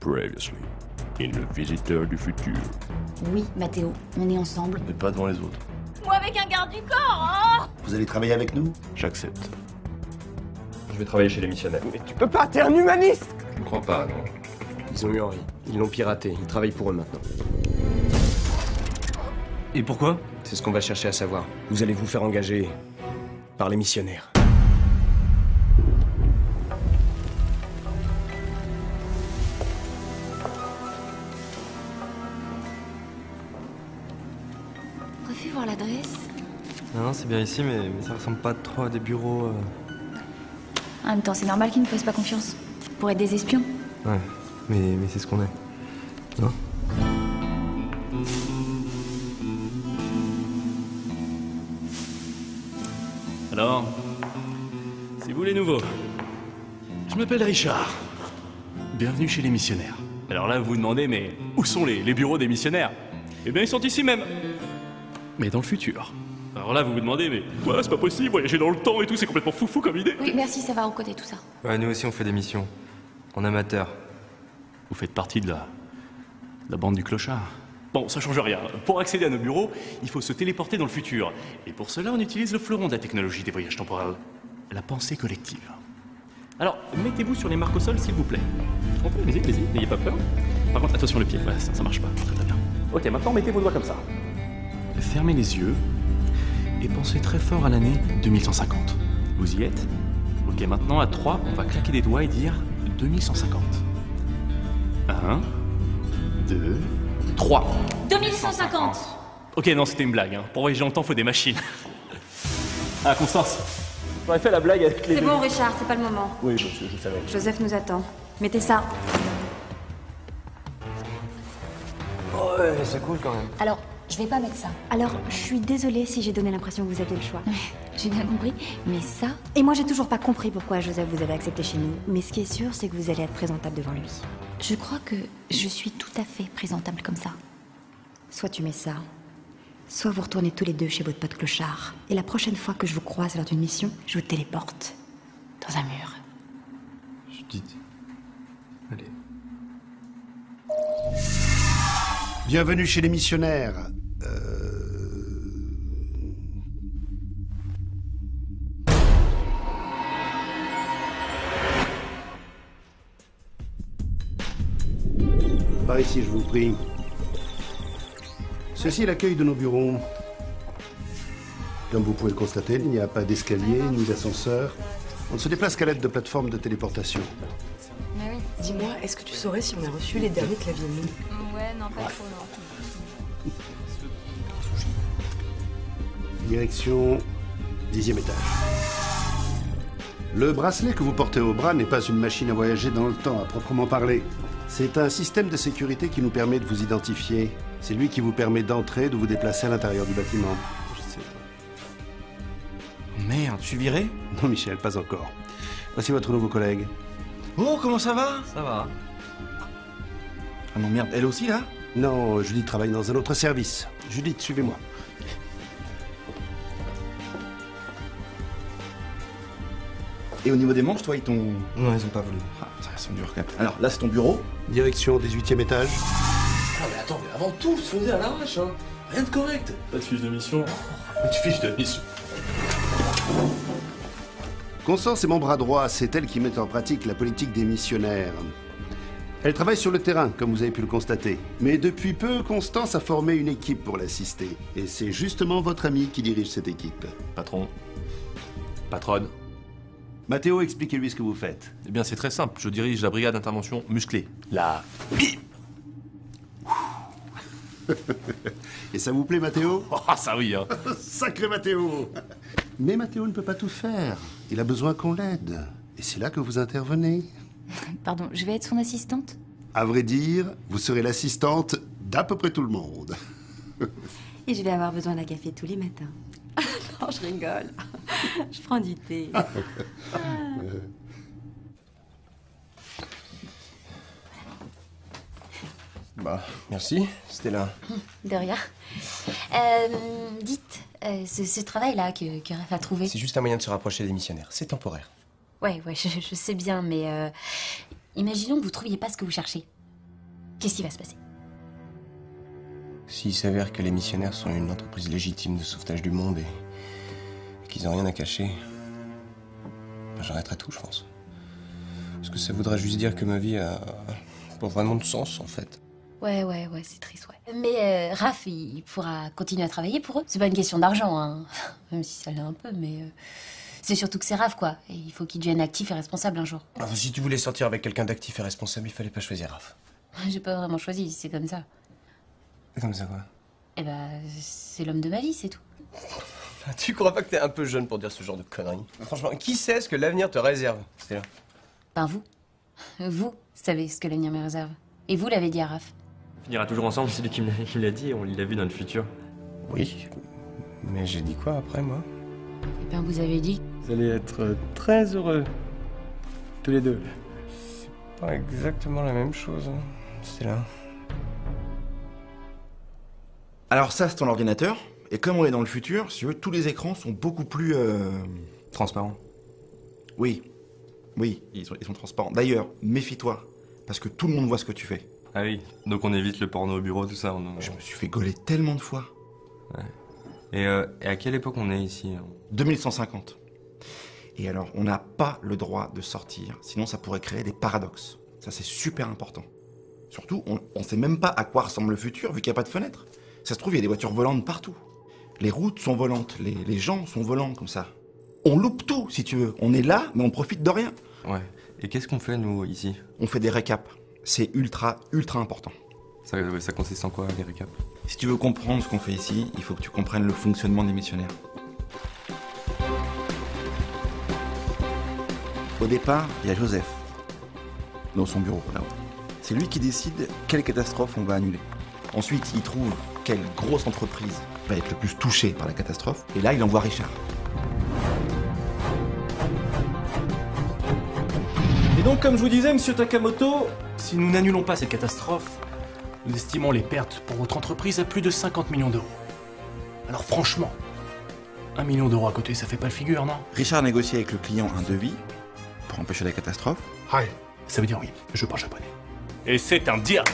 Previously, in Le Visiteur du Futur. Oui, Mathéo, on est ensemble. Mais pas devant les autres. Moi avec un garde du corps, oh! Vous allez travailler avec nous? J'accepte. Je vais travailler chez les missionnaires. Mais tu peux pas, t'es un humaniste! Je ne crois pas, non. Ils ont eu Henri. Ils l'ont piraté. Ils travaillent pour eux maintenant. Et pourquoi? C'est ce qu'on va chercher à savoir. Vous allez vous faire engager par les missionnaires. Refais voir l'adresse. Non, c'est bien ici, mais ça ressemble pas trop à des bureaux. En même temps, c'est normal qu'ils ne fassent pas confiance. Pour être des espions. Ouais, mais c'est ce qu'on est. Non? Alors, c'est vous les nouveaux. Je m'appelle Richard. Bienvenue chez les missionnaires. Alors là, vous vous demandez, mais où sont les bureaux des missionnaires? Eh bien, ils sont ici même. Mais dans le futur. Alors là, vous vous demandez, mais ouais, c'est pas possible, voyager dans le temps et tout, c'est complètement foufou comme idée. Oui, merci, ça va encoder tout ça. Ouais, nous aussi on fait des missions. En amateur. Vous faites partie de la bande du clochard. Bon, ça change rien. Pour accéder à nos bureaux, il faut se téléporter dans le futur. Et pour cela, on utilise le fleuron de la technologie des voyages temporels. La pensée collective. Alors, mettez-vous sur les marques au sol, s'il vous plaît. Allez-y, n'ayez pas peur. Par contre, attention le pied, voilà, ça marche pas. Très très bien. Ok, maintenant, mettez vos doigts comme ça. Fermez les yeux et pensez très fort à l'année 2150. Vous y êtes? Ok, maintenant, à 3, on va claquer des doigts et dire 2150. 1, 2, 3. 2150. Ok, non, c'était une blague. Hein. Pour voyager dans le temps, faut des machines. Ah, Constance, j'aurais fait la blague avec les... C'est bon, Richard, c'est pas le moment. Oui, je savais. Joseph nous attend. Mettez ça. Oh ouais, c'est cool quand même. Alors, je vais pas mettre ça. Alors, je suis désolée si j'ai donné l'impression que vous aviez le choix. J'ai bien compris, mais ça... Et moi, j'ai toujours pas compris pourquoi Joseph vous avez accepté chez nous. Mais ce qui est sûr, c'est que vous allez être présentable devant lui. Je crois que je suis tout à fait présentable comme ça. Soit tu mets ça, soit vous retournez tous les deux chez votre pote clochard. Et la prochaine fois que je vous croise lors d'une mission, je vous téléporte dans un mur. Judith. Allez. Bienvenue chez les missionnaires. Par ici, je vous prie. Ceci est l'accueil de nos bureaux. Comme vous pouvez le constater, il n'y a pas d'escalier ni d'ascenseur. On ne se déplace qu'à l'aide de plateformes de téléportation. Mais oui. Dis-moi, est-ce que tu saurais si on a reçu les derniers claviers Mi? Ouais, non, pas trop, non. Direction 10e étage. Le bracelet que vous portez au bras n'est pas une machine à voyager dans le temps, à proprement parler. C'est un système de sécurité qui nous permet de vous identifier. C'est lui qui vous permet d'entrer, de vous déplacer à l'intérieur du bâtiment. Merde, je suis viré? Non, Michel, pas encore. Voici votre nouveau collègue. Oh, comment ça va? Ça va. Ah non, merde, elle aussi, là? Non, Judith travaille dans un autre service. Judith, suivez-moi. Et au niveau des manches, toi, ils t'ont... Non, ils ont pas voulu. Ah, ça sont durs, quand même. Alors, là, c'est ton bureau. Direction 18e étage. Ah mais attends, mais avant tout, se faisait à l'arrache, hein. Rien de correct. Pas de fiche de mission. Pas de fiche de mission. Constance est mon bras droit, c'est elle qui met en pratique la politique des missionnaires. Elle travaille sur le terrain, comme vous avez pu le constater. Mais depuis peu, Constance a formé une équipe pour l'assister. Et c'est justement votre ami qui dirige cette équipe. Patron. Patronne. Mathéo, expliquez-lui ce que vous faites. Eh bien, c'est très simple. Je dirige la brigade d'intervention musclée. La... Et ça vous plaît, Mathéo? Oh, ça oui, hein. Sacré Mathéo! Mais Mathéo ne peut pas tout faire. Il a besoin qu'on l'aide. Et c'est là que vous intervenez. Pardon, je vais être son assistante? À vrai dire, vous serez l'assistante d'à peu près tout le monde. Et je vais avoir besoin d'un café tous les matins. Non, je rigole. Je prends du thé. Bah, merci, c'était là. De rien. Dites, ce travail-là que Raph a trouvé... C'est juste un moyen de se rapprocher des missionnaires. C'est temporaire. Ouais, je sais bien, mais... imaginons que vous trouviez pas ce que vous cherchez. Qu'est-ce qui va se passer? S'il s'avère que les missionnaires sont une entreprise légitime de sauvetage du monde et qu'ils n'ont rien à cacher, ben j'arrêterai tout, je pense. Parce que ça voudrait juste dire que ma vie a pas vraiment de sens, en fait. Ouais, c'est triste, ouais. Mais Raph, il pourra continuer à travailler pour eux. C'est pas une question d'argent, hein. Même si ça l'est un peu, mais... c'est surtout que c'est Raph, quoi. Et il faut qu'il devienne actif et responsable un jour. Enfin, si tu voulais sortir avec quelqu'un d'actif et responsable, il fallait pas choisir Raph. J'ai pas vraiment choisi, c'est comme ça. C'est comme ça, quoi? Eh ben, c'est l'homme de ma vie, c'est tout. Tu crois pas que t'es un peu jeune pour dire ce genre de conneries? Franchement, qui sait ce que l'avenir te réserve? C'est là. Ben vous. Vous savez ce que l'avenir me réserve. Et vous l'avez dit à Raph. On finira toujours ensemble, c'est lui qui me l'a dit, on l'a vu dans le futur. Oui, mais j'ai dit quoi après, moi? Eh ben, vous avez dit... Vous allez être très heureux. Tous les deux. C'est pas exactement la même chose, hein. C'est là. Alors ça, c'est ton ordinateur. Et comme on est dans le futur, si tu veux, tous les écrans sont beaucoup plus... Transparent. Oui, ils sont transparents. D'ailleurs, méfie-toi, parce que tout le monde voit ce que tu fais. Ah oui, donc on évite le porno au bureau, tout ça. Je me suis fait gauler tellement de fois. Ouais. Et à quelle époque on est ici? 2150. Et alors, on n'a pas le droit de sortir, sinon ça pourrait créer des paradoxes. Ça, c'est super important. Surtout, on sait même pas à quoi ressemble le futur, vu qu'il n'y a pas de fenêtre. Ça se trouve, il y a des voitures volantes partout. Les routes sont volantes, les gens sont volants, comme ça. On loupe tout, si tu veux. On est là, mais on profite de rien. Ouais. Et qu'est-ce qu'on fait, nous, ici? On fait des récaps. C'est ultra important. Ça consiste en quoi, les récaps? Si tu veux comprendre ce qu'on fait ici, il faut que tu comprennes le fonctionnement des missionnaires. Au départ, il y a Joseph, dans son bureau, là-haut. C'est lui qui décide quelle catastrophe on va annuler. Ensuite, il trouve quelle grosse entreprise va être le plus touchée par la catastrophe. Et là, il envoie Richard. Et donc, comme je vous disais, monsieur Takamoto, si nous n'annulons pas cette catastrophe, nous estimons les pertes pour votre entreprise à plus de 50 millions d'euros. Alors franchement, 1 million d'euros à côté, ça fait pas le figure, non? Richard négocie avec le client un devis pour empêcher la catastrophe. Hi, ça veut dire oui, je parle japonais. Et c'est un dia.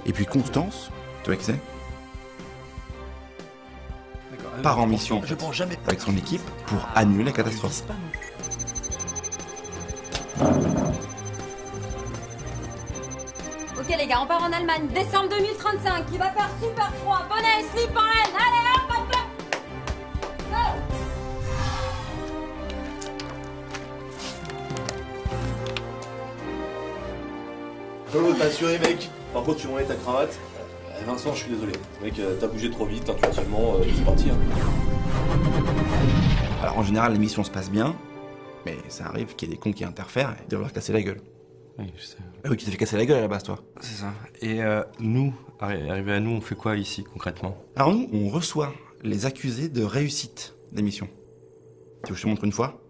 Et puis Constance, tu vois qui c'est? Part en mission avec son équipe pour annuler la catastrophe. Ok les gars, on part en Allemagne, décembre 2035, il va faire super froid, bonnet, slip en laine, allez hop hop hop. Go. T'as assuré mec. Par contre tu m'enlèves ta cravate. Vincent, je suis désolé. Mec, t'as bougé trop vite, intuitivement, c'est parti. Hein. Alors en général, les missions se passent bien, mais ça arrive qu'il y ait des cons qui interfèrent et de leur casser la gueule. Oui, je sais. Ah oui, qui t'es fait casser la gueule à la base, toi. C'est ça. Et nous, arrivé à nous, on fait quoi ici, concrètement? Alors nous, on reçoit les accusés de réussite des missions. Tu veux que je te montre une fois?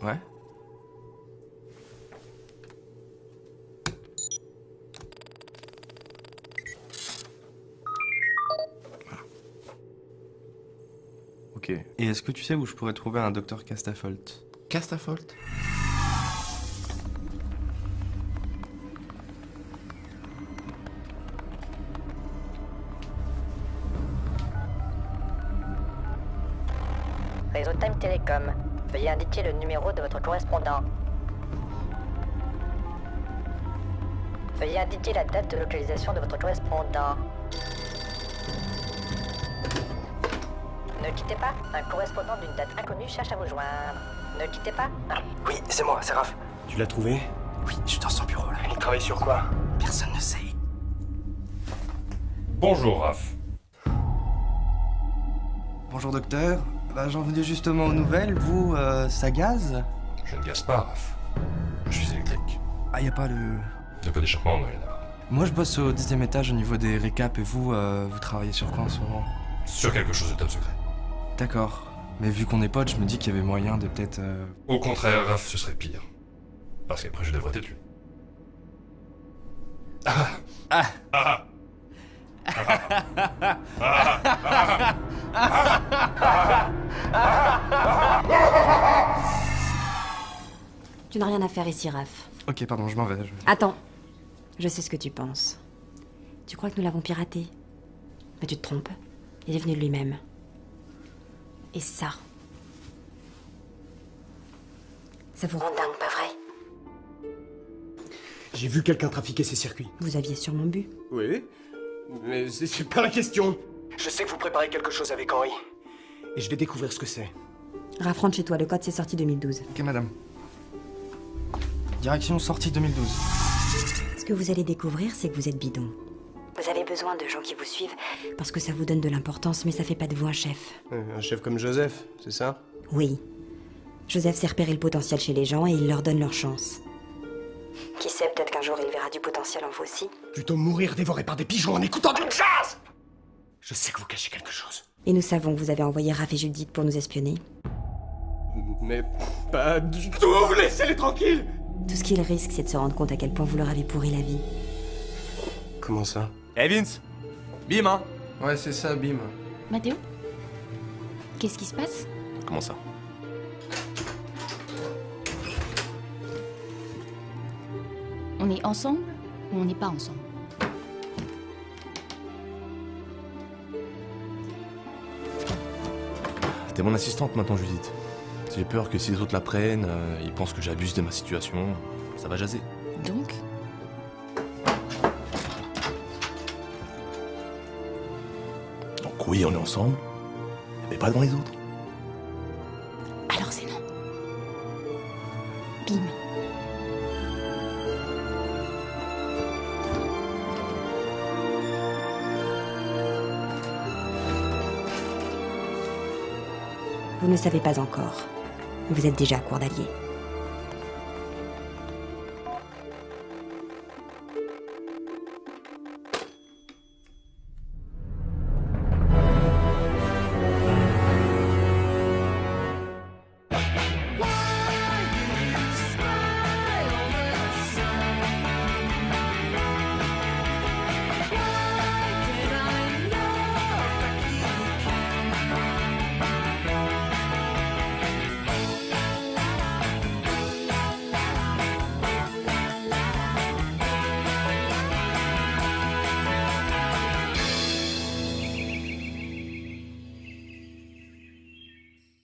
Ouais. Ok. Et est-ce que tu sais où je pourrais trouver un docteur Castafolt? Castafolt? Réseau Time Télécom. Veuillez indiquer le numéro de votre correspondant. Veuillez indiquer la date de localisation de votre correspondant. Ne quittez pas. Un correspondant d'une date inconnue cherche à vous joindre. Ne quittez pas. Oui, c'est moi, c'est Raph. Tu l'as trouvé? Oui, je suis dans son bureau là. Il travaille sur quoi? Personne ne sait. Bonjour, Raph. Bonjour, docteur. Bah, j'en venais justement aux nouvelles. Vous, ça gaze? Je ne gaze pas, Raph. Je suis électrique. Ah, y a pas le... Y a pas d'échappement, non, là. Moi, je bosse au 10e étage au niveau des récaps et vous, vous travaillez sur quoi en ce moment? Sur quelque chose de top secret. D'accord. Mais vu qu'on est potes, je me dis qu'il y avait moyen de peut-être... Au contraire, Raph, ce serait pire. Parce qu'après, je devrais te tuer. Ah Ah Ah Tu n'as rien à faire ici, Raph. Ok, pardon, je m'en vais. Attends. Je sais ce que tu penses. Tu crois que nous l'avons piraté? Mais tu te trompes. Il est venu de lui-même. Et ça vous rend dingue, pas vrai? J'ai vu quelqu'un trafiquer ces circuits. Vous aviez sûrement bu. Oui, mais c'est pas la question. Je sais que vous préparez quelque chose avec Henri. Et je vais découvrir ce que c'est. Raph, rentre chez toi, le code c'est sorti 2012. Ok, madame. Direction sortie 2012. Ce que vous allez découvrir, c'est que vous êtes bidon. Vous avez besoin de gens qui vous suivent, parce que ça vous donne de l'importance, mais ça fait pas de vous un chef. Un chef comme Joseph, c'est ça? Oui. Joseph sait repérer le potentiel chez les gens et il leur donne leur chance. Qui sait, peut-être qu'un jour il verra du potentiel en vous aussi. Plutôt mourir dévoré par des pigeons en écoutant du jazz! Je sais que vous cachez quelque chose. Et nous savons que vous avez envoyé Raph et Judith pour nous espionner. Mais pas du tout, laissez-les tranquilles! Tout ce qu'ils risquent, c'est de se rendre compte à quel point vous leur avez pourri la vie. Comment ça? Hey Vince! Bim, hein? Ouais, c'est ça, bim. Mathéo? Qu'est-ce qui se passe? Comment ça? On est ensemble ou on n'est pas ensemble? T'es mon assistante maintenant, Judith. J'ai peur que si les autres la prennent, ils pensent que j'abuse de ma situation. Ça va jaser. Donc? Donc oui, on est ensemble, mais pas devant les autres. Alors c'est non. Bim. Vous ne savez pas encore. Vous êtes déjà à court d'alliés.